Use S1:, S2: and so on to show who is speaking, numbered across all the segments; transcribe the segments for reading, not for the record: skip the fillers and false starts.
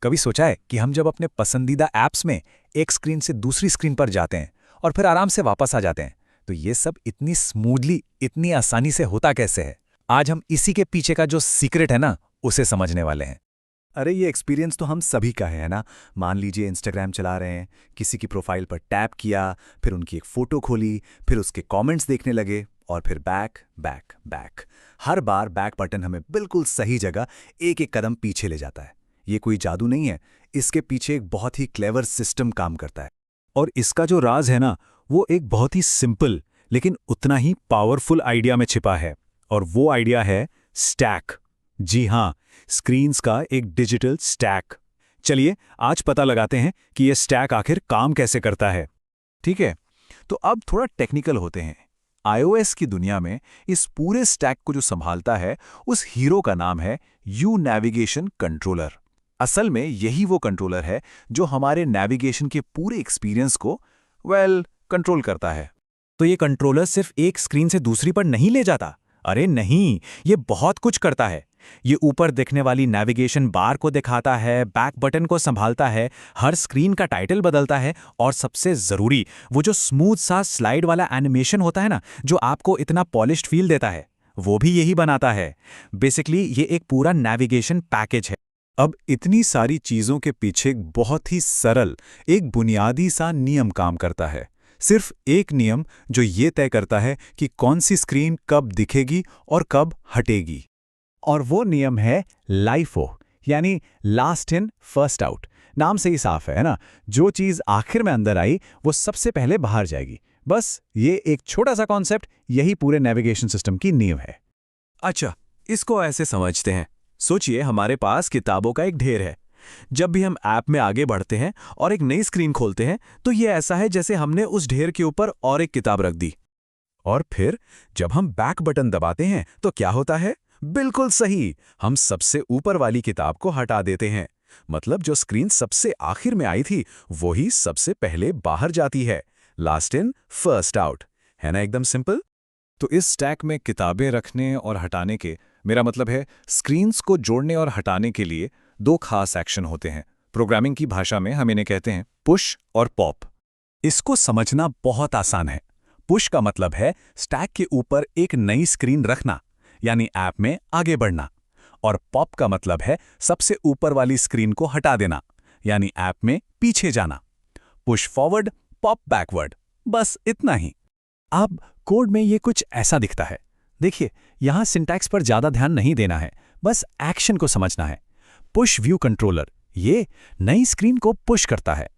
S1: कभी सोचा है कि हम जब अपने पसंदीदा ऐप्स में एक स्क्रीन से दूसरी स्क्रीन पर जाते हैं और फिर आराम से वापस आ जाते हैं, तो ये सब इतनी स्मूथली, इतनी आसानी से होता कैसे है? आज हम इसी के पीछे का जो सीक्रेट है ना, उसे समझने वाले हैं।
S2: अरे ये एक्सपीरियंस तो हम सभी का है ना। मान लीजिए इंस्टाग्राम चला रहे हैं, किसी की प्रोफाइल पर टैप किया, फिर उनकी एक फ़ोटो खोली, फिर उसके कमेंट्स देखने लगे और फिर बैक बैक बैक। हर बार बैक बटन हमें बिल्कुल सही जगह एक एक कदम पीछे ले जाता है। ये कोई जादू नहीं है, इसके पीछे एक बहुत ही क्लेवर सिस्टम काम करता है।
S3: और इसका जो राज है ना, वो एक बहुत ही सिंपल लेकिन उतना ही पावरफुल आइडिया में छिपा है। और वो आइडिया है स्टैक। जी हाँ, स्क्रीन्स का एक डिजिटल स्टैक। चलिए आज पता लगाते हैं कि ये स्टैक आखिर काम कैसे करता है।
S2: ठीक है, तो अब थोड़ा टेक्निकल होते हैं। iOS की दुनिया में इस पूरे स्टैक को जो संभालता है, उस हीरो का नाम है यू नेविगेशन कंट्रोलर। असल में यही वो कंट्रोलर है जो हमारे नेविगेशन के पूरे एक्सपीरियंस को कंट्रोल करता है।
S3: तो ये कंट्रोलर सिर्फ एक स्क्रीन से दूसरी पर नहीं ले जाता। अरे नहीं, ये बहुत कुछ करता है। ये ऊपर दिखने वाली नेविगेशन बार को दिखाता है, बैक बटन को संभालता है, हर स्क्रीन का टाइटल बदलता है, और सबसे ज़रूरी वो जो स्मूथ सा स्लाइड वाला एनिमेशन होता है ना, जो आपको इतना पॉलिश्ड फील देता है, वो भी यही बनाता है। बेसिकली ये एक पूरा नेविगेशन पैकेज है।
S2: अब इतनी सारी चीज़ों के पीछे एक बहुत ही सरल, एक बुनियादी सा नियम काम करता है। सिर्फ एक नियम जो ये तय करता है कि कौन सी स्क्रीन कब दिखेगी और कब हटेगी। और वो नियम है लाइफो, यानी लास्ट इन फर्स्ट आउट। नाम से ही साफ है ना, जो चीज़ आखिर में अंदर आई वो सबसे पहले बाहर जाएगी। बस ये एक छोटा सा कॉन्सेप्ट, यही पूरे नेविगेशन सिस्टम की नींव है।
S4: अच्छा, इसको ऐसे समझते हैं। सोचिए हमारे पास किताबों का एक ढेर है। जब भी हम ऐप में आगे बढ़ते हैं और एक नई स्क्रीन खोलते हैं, तो ये ऐसा है जैसे हमने उस ढेर के ऊपर और एक किताब रख दी। और फिर जब हम बैक बटन दबाते हैं तो क्या होता है? बिल्कुल सही, हम सबसे ऊपर वाली किताब को हटा देते हैं। मतलब जो स्क्रीन सबसे आखिर में आई थी, वही सबसे पहले बाहर जाती है। लास्ट इन फर्स्ट आउट, है ना? एकदम सिंपल।
S1: तो इस स्टैक में किताबें रखने और हटाने के, मेरा मतलब है स्क्रीन्स को जोड़ने और हटाने के लिए दो खास एक्शन होते हैं। प्रोग्रामिंग की भाषा में हम इन्हें कहते हैं पुश और पॉप।
S2: इसको समझना बहुत आसान है। पुश का मतलब है स्टैक के ऊपर एक नई स्क्रीन रखना, यानी ऐप में आगे बढ़ना। और पॉप का मतलब है सबसे ऊपर वाली स्क्रीन को हटा देना, यानी ऐप में पीछे जाना। पुश फॉरवर्ड, पॉप बैकवर्ड, बस इतना ही। अब कोड में ये कुछ ऐसा दिखता है। देखिए, यहां सिंटैक्स पर ज्यादा ध्यान नहीं देना है, बस एक्शन को समझना है। पुश व्यू कंट्रोलर ये नई स्क्रीन को पुश करता है।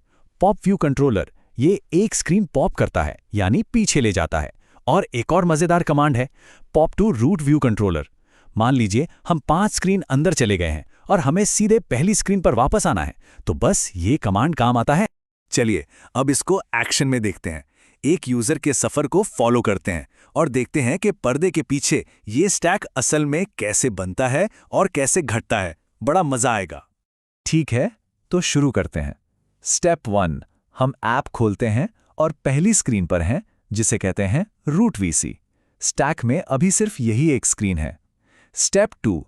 S2: पॉप व्यू कंट्रोलर ये एक स्क्रीन पॉप करता है, यानी पीछे ले जाता है। और एक और मजेदार कमांड है, pop to root view controller. मान लीजिए हम 5 स्क्रीन अंदर चले गए हैं और हमें सीधे पहली स्क्रीन पर वापस आना है, तो बस ये कमांड काम आता है। चलिए अब इसको एक्शन में देखते हैं। एक यूजर के सफर को फॉलो करते हैं और देखते हैं कि पर्दे के पीछे ये स्टैक असल में कैसे बनता है और कैसे घटता है। बड़ा मजा आएगा।
S1: ठीक है, तो शुरू करते हैं। स्टेप 1, हम ऐप खोलते हैं और पहली स्क्रीन पर हैं, जिसे कहते हैं रूट वीसी। स्टैक में अभी सिर्फ यही एक स्क्रीन है। स्टेप 2,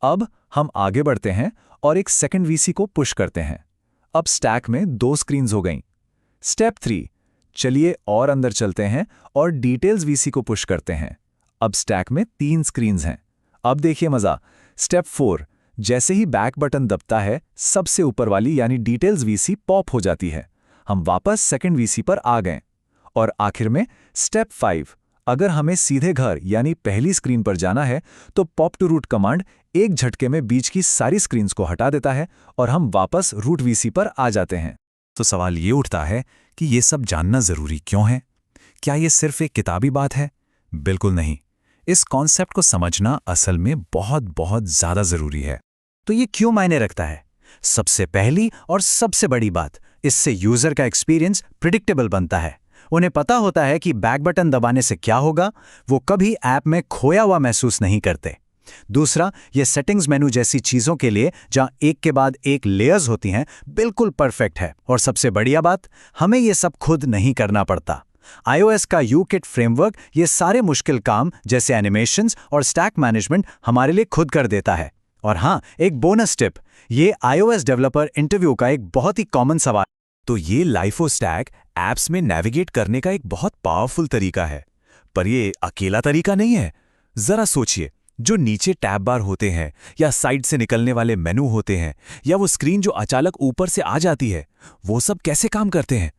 S1: अब हम आगे बढ़ते हैं और एक सेकंड वीसी को पुश करते हैं। अब स्टैक में 2 स्क्रीन्स हो गईं। स्टेप 3, चलिए और अंदर चलते हैं और डिटेल्स वीसी को पुश करते हैं। अब स्टैक में 3 स्क्रीन्स हैं। अब देखिए मजा। स्टेप 4, जैसे ही बैक बटन दबता है, सबसे ऊपर वाली यानी डिटेल्स वीसी पॉप हो जाती है। हम वापस सेकंड वीसी पर आ गए। और आखिर में स्टेप 5, अगर हमें सीधे घर यानी पहली स्क्रीन पर जाना है, तो पॉप टू रूट कमांड एक झटके में बीच की सारी स्क्रीन्स को हटा देता है और हम वापस रूट वीसी पर आ जाते हैं।
S3: तो सवाल ये उठता है कि ये सब जानना जरूरी क्यों है? क्या ये सिर्फ एक किताबी बात है? बिल्कुल नहीं। इस कॉन्सेप्ट को समझना असल में बहुत बहुत ज्यादा जरूरी है।
S5: तो ये क्यों मायने रखता है? सबसे पहली और सबसे बड़ी बात, इससे यूजर का एक्सपीरियंस प्रिडिक्टेबल बनता है। उन्हें पता होता है कि बैक बटन दबाने से क्या होगा, वो कभी ऐप में खोया हुआ महसूस नहीं करते। दूसरा, ये सेटिंग्स मेनू जैसी चीजों के लिए जहां एक के बाद एक लेयर्स होती हैं, बिल्कुल परफेक्ट है। और सबसे बढ़िया बात, हमें ये सब खुद नहीं करना पड़ता। iOS का UKit फ्रेमवर्क ये सारे मुश्किल काम जैसे एनिमेशंस और स्टैक मैनेजमेंट हमारे लिए खुद कर देता है। और हाँ, एक बोनस टिप, ये iOS डेवलपर इंटरव्यू का एक बहुत ही कॉमन सवाल।
S2: तो ये लाइफो स्टैक ऐप्स में नेविगेट करने का एक बहुत पावरफुल तरीका है, पर ये अकेला तरीका नहीं है। जरा सोचिए, जो नीचे टैब बार होते हैं या साइड से निकलने वाले मेनू होते हैं या वो स्क्रीन जो अचानक ऊपर से आ जाती है, वो सब कैसे काम करते हैं?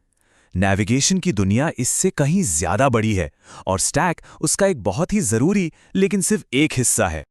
S2: नेविगेशन की दुनिया इससे कहीं ज्यादा बड़ी है और स्टैक उसका एक बहुत ही जरूरी लेकिन सिर्फ एक हिस्सा है।